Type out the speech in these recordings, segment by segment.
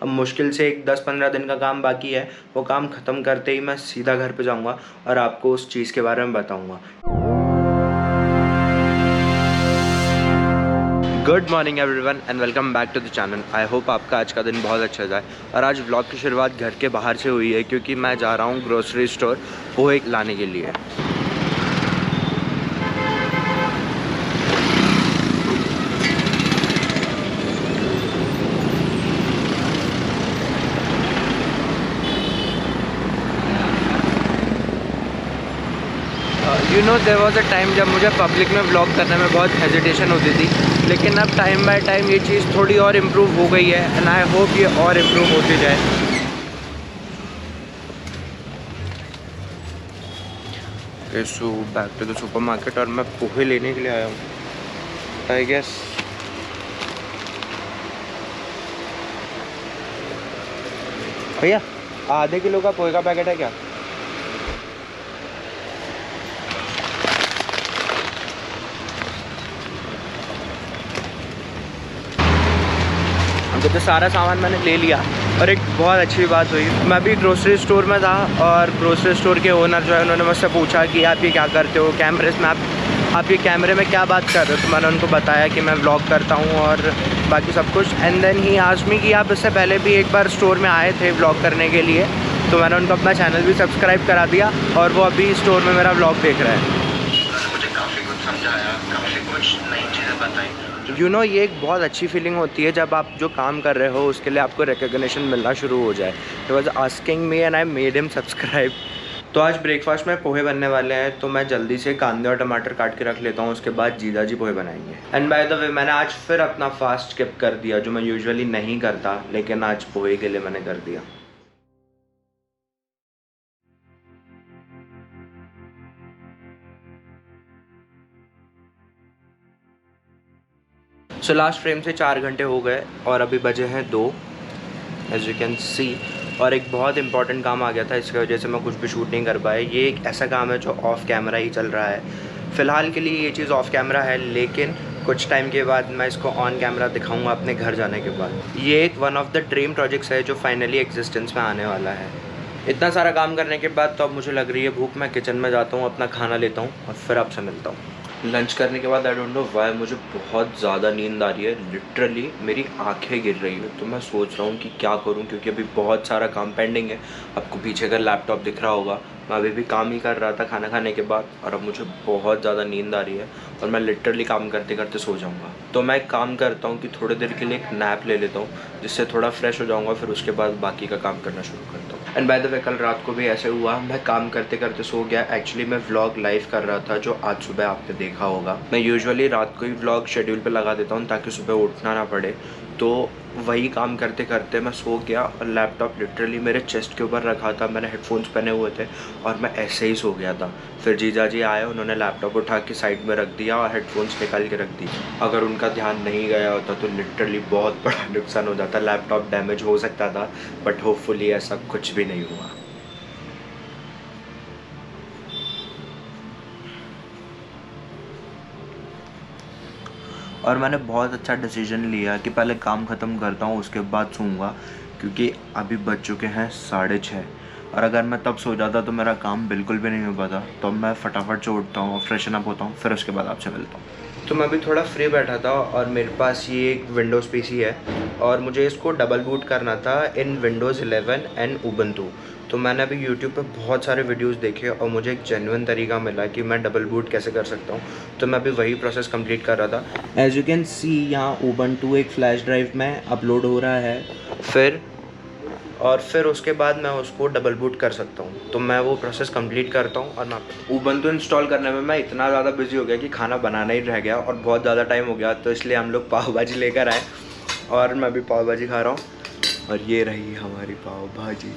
अब मुश्किल से एक 10-15 दिन का काम बाकी है। वो काम ख़त्म करते ही मैं सीधा घर पे जाऊँगा और आपको उस चीज़ के बारे में बताऊँगा। Good morning everyone and welcome back to the channel. I hope आपका आज का दिन बहुत अच्छा जाए। और आज व्लॉग की शुरुआत घर के बाहर से हुई है क्योंकि मैं जा रहा हूँ ग्रोसरी स्टोर पोहे लाने के लिए। You know there was a time जब मुझे पब्लिक में व्लॉग करने में बहुत हेजिटेशन होती थी, लेकिन अब टाइम बाय टाइम ये चीज़ थोड़ी और इम्प्रूव हो गई है एंड आई होप ये और इम्प्रूव होती जाए। So back to the supermarket और मैं पोहे लेने के लिए आया हूँ आई गेस। भैया आधे किलो का पोहे का पैकेट है क्या? तो सारा सामान मैंने ले लिया और एक बहुत अच्छी बात हुई, मैं भी ग्रोसरी स्टोर में था और ग्रोसरी स्टोर के ओनर जो है उन्होंने मुझसे पूछा कि आप ये क्या करते हो कैमरे में, आप ये कैमरे में क्या बात कर रहे हो। तो मैंने उनको बताया कि मैं व्लॉग करता हूँ और बाकी सब कुछ। And then he asked me कि आप इससे पहले भी एक बार स्टोर में आए थे व्लॉग करने के लिए, तो मैंने उनको अपना चैनल भी सब्सक्राइब करा दिया और वो अभी स्टोर में मेरा व्लॉग देख रहे हैं। मुझे काफ़ी कुछ समझाया, काफ़ी कुछ नई चीज़ें बताई। यू नो ये एक बहुत अच्छी फीलिंग होती है जब आप जो काम कर रहे हो उसके लिए आपको रिकग्निशन मिलना शुरू हो जाए। He was asking me and I made him subscribe. तो आज ब्रेकफास्ट में पोहे बनने वाले हैं, तो मैं जल्दी से कांदे और टमाटर काट के रख लेता हूँ, उसके बाद जीजा जी पोहे बनाएंगे। एंड बाय द वे मैंने आज फिर अपना फास्ट स्किप कर दिया जो मैं यूजुअली नहीं करता, लेकिन आज पोहे के लिए मैंने कर दिया। सो लास्ट फ्रेम से 4 घंटे हो गए और अभी बजे हैं 2 एज यू कैन सी। और एक बहुत इंपॉर्टेंट काम आ गया था, इसकी वजह से मैं कुछ भी शूट नहीं कर पाया। ये एक ऐसा काम है जो ऑफ कैमरा ही चल रहा है। फ़िलहाल के लिए ये चीज़ ऑफ कैमरा है, लेकिन कुछ टाइम के बाद मैं इसको ऑन कैमरा दिखाऊंगा अपने घर जाने के बाद। ये एक one of the dream projects है जो फाइनली एग्जिस्टेंस में आने वाला है। इतना सारा काम करने के बाद तो अब मुझे लग रही है भूख। मैं किचन में जाता हूँ, अपना खाना लेता हूँ और फिर आपसे मिलता हूँ। लंच करने के बाद आई डोंट नो वाई मुझे बहुत ज़्यादा नींद आ रही है, लिटरली मेरी आंखें गिर रही है। तो मैं सोच रहा हूँ कि क्या करूँ, क्योंकि अभी बहुत सारा काम पेंडिंग है। आपको पीछे का लैपटॉप दिख रहा होगा, मैं अभी भी काम ही कर रहा था खाना खाने के बाद, और अब मुझे बहुत ज़्यादा नींद आ रही है और मैं लिटरली काम करते करते सो जाऊँगा। तो मैं एक काम करता हूँ कि थोड़ी देर के लिए एक नैप ले लेता हूँ, जिससे थोड़ा फ्रेश हो जाऊँगा, फिर उसके बाद बाकी का काम करना शुरू करता हूँ। एंड बाय द वे कल रात को भी ऐसे हुआ, मैं काम करते करते सो गया। एक्चुअली मैं व्लॉग लाइव कर रहा था जो आज सुबह आपने देखा होगा। मैं यूजुअली रात को ही व्लॉग शेड्यूल पे लगा देता हूँ ताकि सुबह उठना ना पड़े। तो वही काम करते करते मैं सो गया और लैपटॉप लिटरली मेरे चेस्ट के ऊपर रखा था, मैंने हेडफोन्स पहने हुए थे और मैं ऐसे ही सो गया था। फिर जीजा जी आए, उन्होंने लैपटॉप उठा के साइड में रख दिया और हेडफोन्स निकाल के रख दी। अगर उनका ध्यान नहीं गया होता तो लिटरली बहुत बड़ा नुकसान हो जाता, लैपटॉप डैमेज हो सकता था, बट होपफुली ऐसा कुछ भी नहीं हुआ। और मैंने बहुत अच्छा डिसीजन लिया कि पहले काम ख़त्म करता हूँ उसके बाद सोऊंगा, क्योंकि अभी बज चुके हैं 6:30 और अगर मैं तब सो जाता तो मेरा काम बिल्कुल भी नहीं हो पाता। तो मैं फटाफट से उठता हूँ और फ्रेशन अप होता हूँ, फिर उसके बाद आपसे मिलता हूँ। तो मैं अभी थोड़ा फ्री बैठा था और मेरे पास ये एक विंडोज़ पीसी है और मुझे इसको डबल बूट करना था इन विंडोज़ 11 एंड उबंटू। तो मैंने अभी यूट्यूब पे बहुत सारे वीडियोस देखे और मुझे एक जेन्युइन तरीका मिला कि मैं डबल बूट कैसे कर सकता हूँ। तो मैं अभी वही प्रोसेस कंप्लीट कर रहा था। एज यू कैन सी यहाँ उबंटू एक फ्लैश ड्राइव में अपलोड हो रहा है, फिर उसके बाद मैं उसको डबल बूट कर सकता हूँ। तो मैं वो प्रोसेस कंप्लीट करता हूँ और मैं उबंटू इंस्टॉल करने में मैं इतना ज़्यादा बिजी हो गया कि खाना बनाना ही रह गया और बहुत ज़्यादा टाइम हो गया। तो इसलिए हम लोग पाव भाजी लेकर आए और मैं भी पाव भाजी खा रहा हूँ और ये रही हमारी पाव भाजी।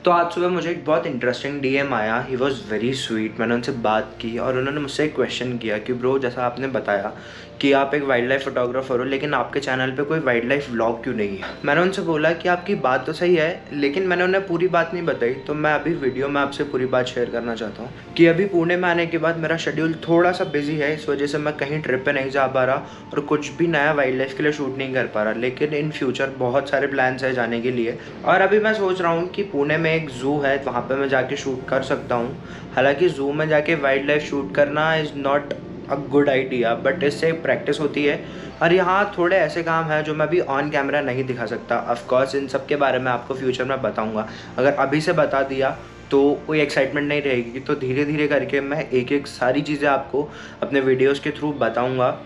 तो आज सुबह मुझे एक बहुत इंटरेस्टिंग डीएम आया। He was very sweet. मैंने उनसे बात की और उन्होंने मुझसे एक क्वेश्चन किया कि ब्रो जैसा आपने बताया कि आप एक वाइल्ड लाइफ फोटोग्राफर हो लेकिन आपके चैनल पे कोई वाइल्ड लाइफ व्लॉग क्यों नहीं है। मैंने उनसे बोला कि आपकी बात तो सही है, लेकिन मैंने उन्हें पूरी बात नहीं बताई। तो मैं अभी वीडियो में आपसे पूरी बात शेयर करना चाहता हूँ कि अभी पुणे में आने के बाद मेरा शेड्यूल थोड़ा सा बिजी है, इस वजह से मैं कहीं ट्रिप पे नहीं जा पा रहा और कुछ भी नया वाइल्ड लाइफ के लिए शूट नहीं कर पा रहा। लेकिन इन फ्यूचर बहुत सारे प्लान्स है जाने के लिए, और अभी मैं सोच रहा हूँ कि पुणे में एक ज़ू है, वहाँ पर मैं जाके शूट कर सकता हूँ। हालांकि ज़ू में जाके वाइल्ड लाइफ शूट करना is not a good idea, but इससे प्रैक्टिस होती है। और यहाँ थोड़े ऐसे काम हैं जो मैं अभी ऑन कैमरा नहीं दिखा सकता। ऑफ कोर्स इन सब के बारे में आपको फ्यूचर में बताऊँगा। अगर अभी से बता दिया तो कोई एक्साइटमेंट नहीं रहेगी, तो धीरे धीरे करके मैं एक एक सारी चीज़ें आपको अपने वीडियोज़ के थ्रू बताऊँगा।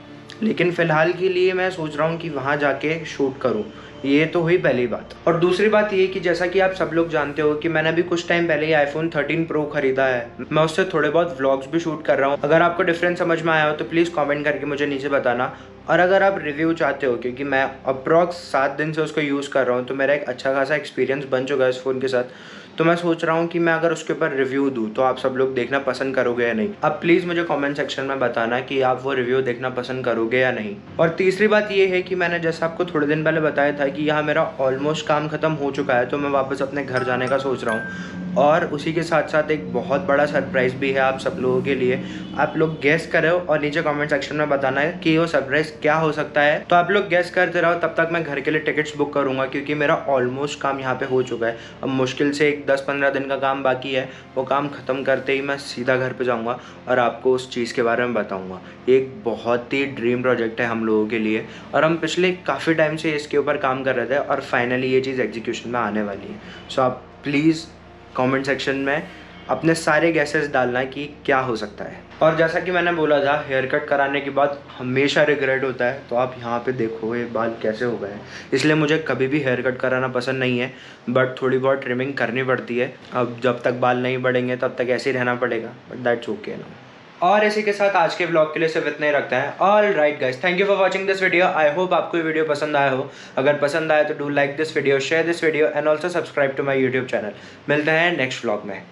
लेकिन फ़िलहाल के लिए मैं सोच रहा हूँ कि वहाँ जाके शूट करूँ। ये तो हुई पहली बात। और दूसरी बात ये कि जैसा कि आप सब लोग जानते हो कि मैंने अभी कुछ टाइम पहले ही iPhone 13 Pro खरीदा है। मैं उससे थोड़े बहुत व्लॉग्स भी शूट कर रहा हूँ। अगर आपको डिफरेंस समझ में आया हो तो प्लीज़ कमेंट करके मुझे नीचे बताना। और अगर आप रिव्यू चाहते हो, क्योंकि मैं अप्रॉक्स 7 दिन से उसको यूज़ कर रहा हूँ, तो मेरा एक अच्छा खासा एक्सपीरियंस बन चुका है इस फ़ोन के साथ, तो मैं सोच रहा हूँ कि मैं अगर उसके ऊपर रिव्यू दूँ तो आप सब लोग देखना पसंद करोगे या नहीं। अब प्लीज़ मुझे कमेंट सेक्शन में बताना कि आप वो रिव्यू देखना पसंद करोगे या नहीं। और तीसरी बात ये है कि मैंने जैसा आपको थोड़े दिन पहले बताया था कि यहाँ मेरा ऑलमोस्ट काम ख़त्म हो चुका है, तो मैं वापस अपने घर जाने का सोच रहा हूँ। और उसी के साथ साथ एक बहुत बड़ा सरप्राइज़ भी है आप सब लोगों के लिए। आप लोग गेस करो और नीचे कमेंट सेक्शन में बताना है कि वो सरप्राइज़ क्या हो सकता है। तो आप लोग गेस करते रहो, तब तक मैं घर के लिए टिकट्स बुक करूँगा, क्योंकि मेरा ऑलमोस्ट काम यहाँ पे हो चुका है। अब मुश्किल से एक 10-15 दिन का काम बाकी है। वो काम ख़त्म करते ही मैं सीधा घर पे जाऊँगा और आपको उस चीज़ के बारे में बताऊँगा। एक बहुत ही ड्रीम प्रोजेक्ट है हम लोगों के लिए, और हम पिछले काफ़ी टाइम से इसके ऊपर काम कर रहे थे, और फाइनली ये चीज़ एग्जीक्यूशन में आने वाली है। सो आप प्लीज़ कमेंट सेक्शन में अपने सारे गैसेस डालना कि क्या हो सकता है। और जैसा कि मैंने बोला था, हेयर कट कराने के बाद हमेशा रिग्रेट होता है। तो आप यहाँ पे देखो ये बाल कैसे हो गए हैं। इसलिए मुझे कभी भी हेयर कट कराना पसंद नहीं है, बट थोड़ी बहुत ट्रिमिंग करनी पड़ती है। अब जब तक बाल नहीं बढ़ेंगे तब तक ऐसे ही रहना पड़ेगा, बट दैट्स ओके ना। और इसी के साथ आज के ब्लॉग के लिए सिर्फ इतना ही रखते हैं। All right guys, thank you for watching this video. I hope आपको ये वीडियो पसंद आया हो। अगर पसंद आया तो do like this video, share this video and also subscribe to my YouTube channel. मिलते हैं नेक्स्ट ब्लॉग में।